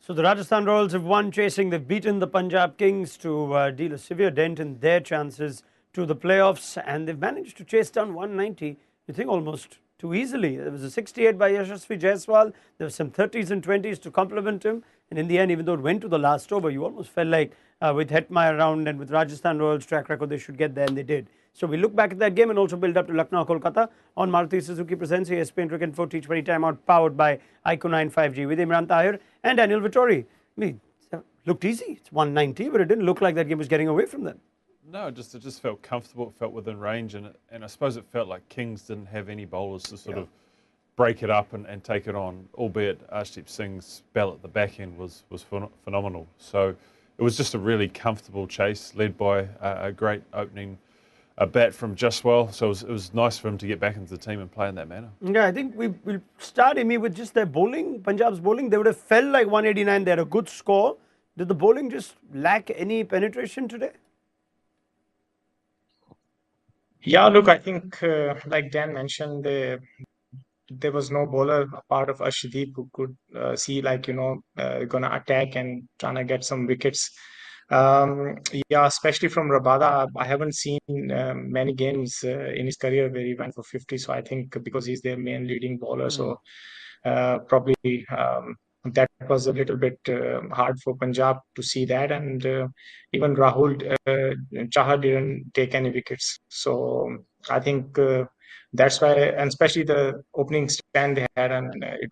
So the Rajasthan Royals have won chasing. They've beaten the Punjab Kings to deal a severe dent in their chances to the playoffs, and they've managed to chase down 190. You think almost too easily. There was a 68 by Yashasvi Jaiswal. There were some 30s and 20s to complement him, and in the end, even though it went to the last over, you almost felt like with Hetmyer around and with Rajasthan Royals track record, they should get there, and they did. So we look back at that game and also build up to Lucknow, Kolkata on Maruti Suzuki presents ESPN Cricket 4 T20 timeout powered by IQ 9 5G with Imran, Tahir and Daniel Vettori. I mean, it looked easy. It's 190, but it didn't look like that game was getting away from them. No, it just felt comfortable. It felt within range, and I suppose it felt like Kings didn't have any bowlers to sort of break it up and take it on. Albeit Arshdeep Singh's spell at the back end was phenomenal. So it was just a really comfortable chase, led by a great opening bat from Jaiswal. So it was nice for him to get back into the team and play in that manner. Yeah, I think we'll start, Amy, with just their bowling. Punjab's bowling, they would have felt like 189. They had a good score. Did the bowling just lack any penetration today? Yeah, look, I think like Dan mentioned, there was no bowler apart of Arshdeep who could see gonna attack and trying to get some wickets. Yeah, especially from Rabada. I haven't seen many games in his career where he went for 50. So I think because he's their main leading bowler, so probably that was a little bit hard for Punjab to see that. And even Rahul Chahar didn't take any wickets. So I think that's why, and especially the opening stand they had, and it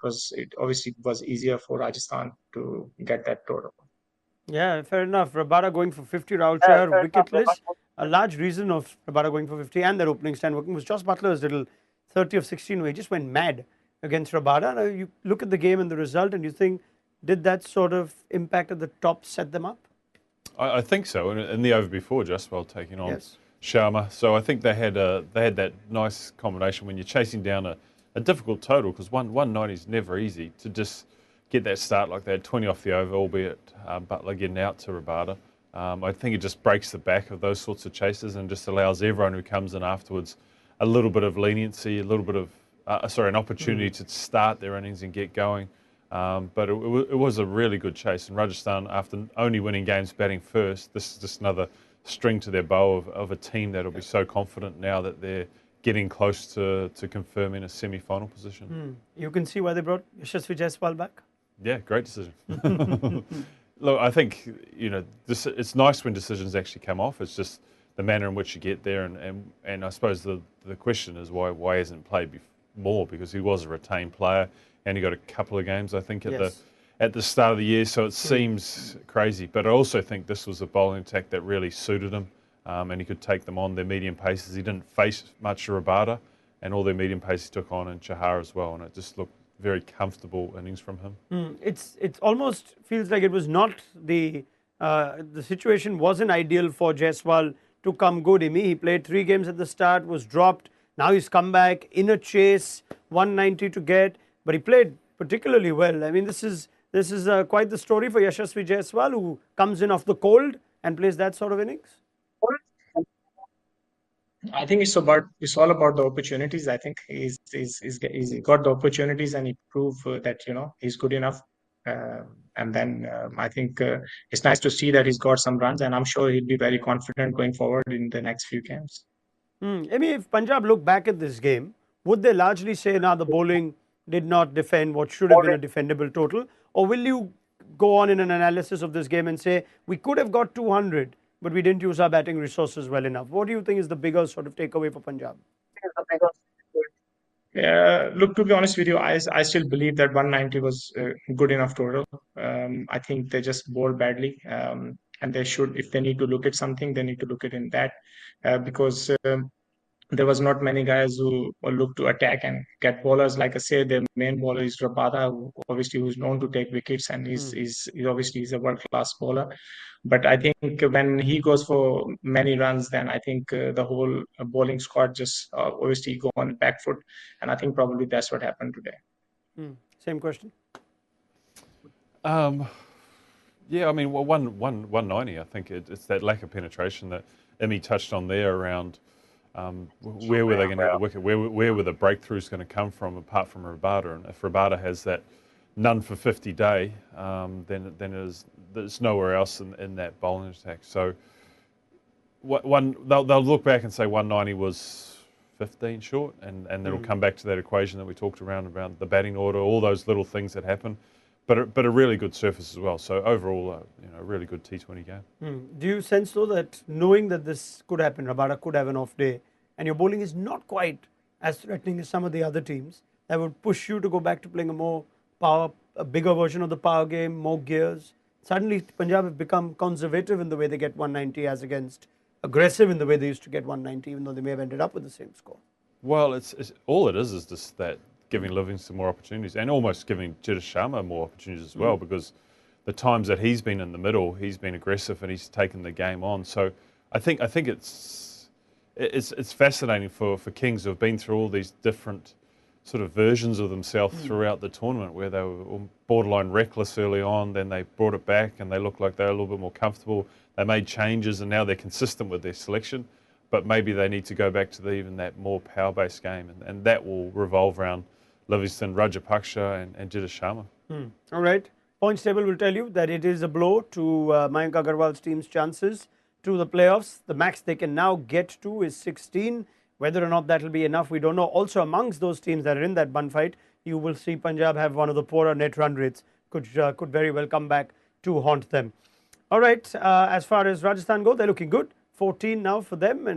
obviously was easier for Rajasthan to get that total. Yeah, fair enough. Rabada going for 50, Rahul Chahar wicketless. A large reason of Rabada going for 50 and their opening stand working was Josh Butler's little 30 of 16 where he just went mad against Rabada. Now you look at the game and the result and you think, did that sort of impact at the top set them up? I think so. In the over before, Jaiswal taking on Sharma. So I think they had that nice combination when you're chasing down a difficult total, because 190 is never easy to just get that start like that, 20 off the over, albeit Butler getting out to Rabada. I think it just breaks the back of those sorts of chases and just allows everyone who comes in afterwards a little bit of leniency, a little bit of an opportunity to start their innings and get going. But it was a really good chase. And Rajasthan, after only winning games batting first, this is just another string to their bow of a team that will be so confident now that they're getting close to confirming a semi-final position. You can see why they brought Yashasvi Jaiswal back. Yeah, great decision. Look, I think it's nice when decisions actually come off. It's just the manner in which you get there, and I suppose the question is why he hasn't played more, because he was a retained player and he got a couple of games, I think, at the start of the year. So it seems crazy, but I also think this was a bowling attack that really suited him, and he could take them on their medium paces. He didn't face much Rabada, and all their medium pace he took on, and Chahar as well, and it just looked very comfortable innings from him. It almost feels like it was not the situation wasn't ideal for Jaiswal to come good. He played 3 games at the start, was dropped. Now he's come back in a chase, 190 to get, but he played particularly well. I mean, this is quite the story for Yashasvi Jaiswal, who comes in off the cold and plays that sort of innings. I think it's all about the opportunities. I think he's got the opportunities, and he proved that he's good enough. And then I think it's nice to see that he's got some runs, and I'm sure he'll be very confident going forward in the next few games. If Punjab look back at this game, would they largely say now the bowling did not defend what should have been a defendable total, or will you go on in an analysis of this game and say we could have got 200? But we didn't use our batting resources well enough? What do you think is the bigger sort of takeaway for Punjab? Look, to be honest with you, I still believe that 190 was good enough total. I think they just bowled badly, and they should, if they need to look at something, they need to look at in that, because there was not many guys who look to attack and get bowlers. Like I said, their main bowler is Rabada, who's known to take wickets, and he's obviously a world-class bowler. But I think when he goes for many runs, then I think the whole bowling squad just obviously go on back foot, and I think probably that's what happened today. Same question. Yeah, I mean, 190. I think it's that lack of penetration that Imi touched on there around. Where were they going to hit the wicket? Where were the breakthroughs going to come from apart from Rabada? And if Rabada has that none for 50 day, then there's nowhere else in that bowling attack. So they'll look back and say 190 was 15 short, and it'll come back to that equation that we talked around the batting order, all those little things that happen, but a really good surface as well. So overall, a really good T20 game. Do you sense though that knowing that this could happen, Rabada could have an off day, and your bowling is not quite as threatening as some of the other teams, that would push you to go back to playing a bigger version of the power game, more gears? Suddenly, Punjab have become conservative in the way they get 190 as against aggressive in the way they used to get 190, even though they may have ended up with the same score. Well, it's all it is just that giving Livingston more opportunities and almost giving Jiddu Sharma more opportunities as well, because the times that he's been in the middle, he's been aggressive and he's taken the game on. So I think it's fascinating for Kings who have been through all these different sort of versions of themselves throughout the tournament, where they were borderline reckless early on, then they brought it back and they looked like they were a little bit more comfortable. They made changes and now they're consistent with their selection, but maybe they need to go back to even that more power-based game, and that will revolve around Livingston, Rajapaksa and Jiddu Sharma. All right. Points table will tell you that it is a blow to Mayank Agarwal's team's chances to the playoffs. The max they can now get to is 16. Whether or not that will be enough, we don't know. Also, amongst those teams that are in that bun fight, you will see Punjab have one of the poorer net run rates, could very well come back to haunt them. All right, as far as Rajasthan go, they're looking good. 14 now for them,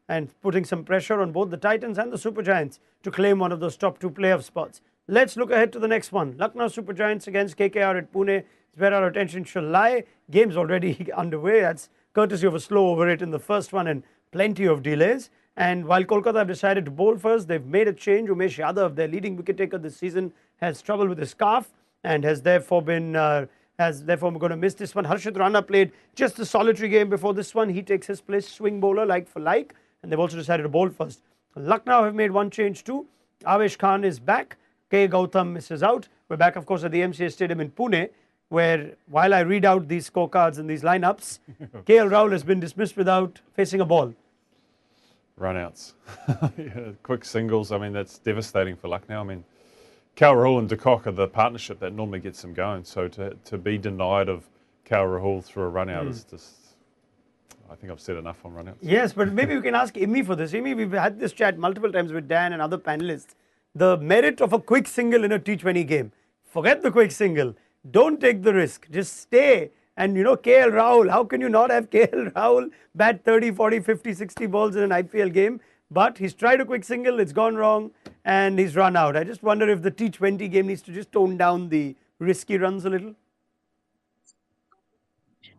and putting some pressure on both the Titans and the Super Giants to claim one of those top 2 playoff spots. Let's look ahead to the next one. Lucknow Super Giants against KKR at Pune is where our attention shall lie. Game's already underway. That's courtesy of a slow over it in the first one and plenty of delays. And while Kolkata have decided to bowl first, they've made a change. Umesh Yadav, their leading wicket taker this season, has trouble with his calf and has therefore going to miss this one. Harshit Rana played just a solitary game before this one. He takes his place, swing bowler like for like, and they've also decided to bowl first. Lucknow have made one change too. Avesh Khan is back. K. Gautam misses out. We're back, of course, at the MCA Stadium in Pune, where while I read out these scorecards and these lineups, KL Rahul has been dismissed without facing a ball. Runouts, quick singles. I mean, that's devastating for Lucknow. I mean, Cal Rahul and De Kock are the partnership that normally gets them going. So to be denied of Cal Rahul through a run out is just, I think I've said enough on runouts. Yes, but maybe we can ask Imi for this. Imi, we've had this chat multiple times with Dan and other panelists. The merit of a quick single in a T20 game. Forget the quick single. Don't take the risk. Just stay. And KL Rahul, how can you not have KL Rahul bat 30, 40, 50, 60 balls in an IPL game? But he's tried a quick single, it's gone wrong, and he's run out. I just wonder if the T20 game needs to just tone down the risky runs a little.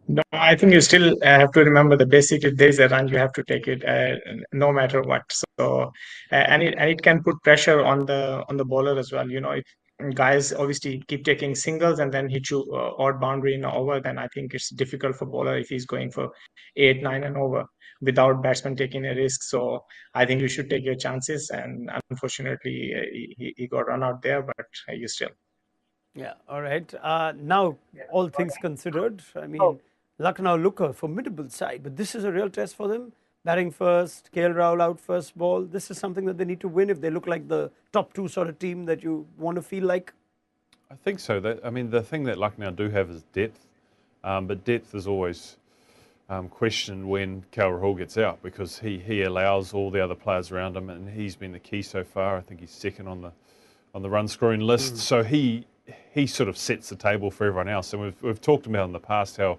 No, I think you still have to remember the basic. If there's a run, you have to take it no matter what. So, and it can put pressure on the bowler as well. If guys obviously keep taking singles and then hit you odd boundary in over, then I think it's difficult for bowler if he's going for 8, 9 and over without batsman taking a risk. So I think you should take your chances. And unfortunately, he got run out there, but you still. Yeah. All right. Now, all things considered, I mean, Lucknow look a formidable side, but this is a real test for them. Batting first, KL Rahul out first ball. This is something that they need to win if they look like the top 2 sort of team that you want to feel like. I think so. The thing that Lucknow do have is depth, but depth is always questioned when Cal Rahul gets out, because he allows all the other players around him, and he's been the key so far. I think he's second on the run scoring list. So he sort of sets the table for everyone else. And we've talked about in the past how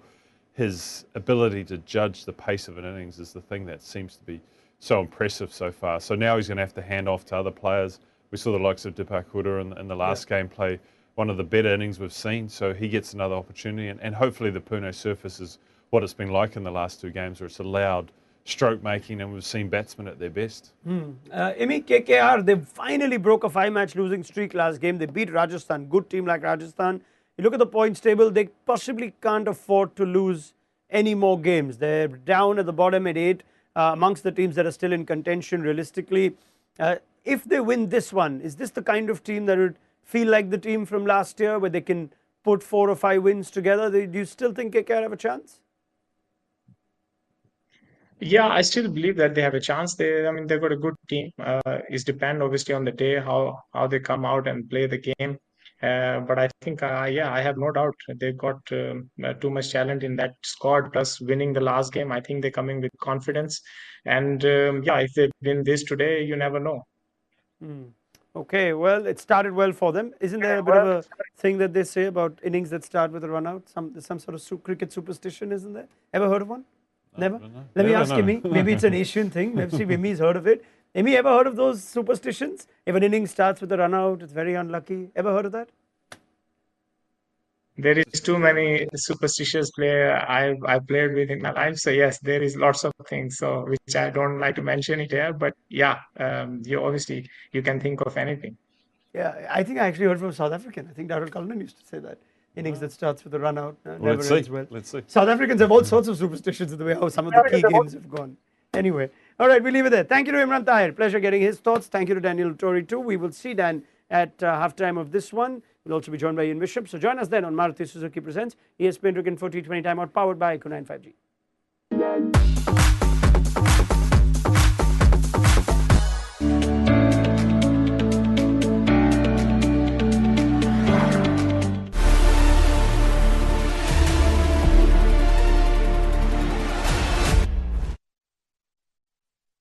his ability to judge the pace of an innings is the thing that seems to be so impressive so far. So now he's going to have to hand off to other players. We saw the likes of Deepak Hooda in the last game play one of the better innings we've seen. So he gets another opportunity. And hopefully the Pune surface is what it's been like in the last 2 games, where it's allowed stroke making and we've seen batsmen at their best. Imi, KKR, they finally broke a 5-match losing streak last game. They beat Rajasthan, good team like Rajasthan. You look at the points table, they possibly can't afford to lose any more games. They're down at the bottom at 8 amongst the teams that are still in contention realistically. If they win this one, is this the kind of team that would feel like the team from last year where they can put 4 or 5 wins together? Do you still think KKR have a chance? Yeah, I still believe that they have a chance. They've got a good team. It's depend obviously on the day how they come out and play the game. But I think, yeah, I have no doubt they've got too much talent in that squad. Plus, winning the last game, I think they're coming with confidence. And yeah, if they win this today, you never know. Okay, well, it started well for them. Isn't there a bit of a thing that they say about innings that start with a run out? Some sort of cricket superstition, isn't there? Ever heard of one? Never? Let me ask Imi. Maybe it's an Asian thing. Maybe see, Imi's heard of it. Imi, ever heard of those superstitions? If an inning starts with a run out, it's very unlucky. Ever heard of that? There is too many superstitious player I played with in my life. So yes, there is lots of things. So which I don't like to mention it here, but yeah, you obviously you can think of anything. Yeah, I think I actually heard from South African. I think Darul Kalnan used to say that. Innings that starts with a run out never ends well. Let's see. South Africans have all sorts of superstitions in the way how some of the key games have gone. Anyway, all right, we leave it there. Thank you to Imran Tahir. Pleasure getting his thoughts. Thank you to Daniel Vettori too. We will see Dan at halftime of this one. We'll also be joined by Ian Bishop. So join us then on Maruti Suzuki Presents ESPN Cricket Info T20 Timeout, powered by Kunai 5G.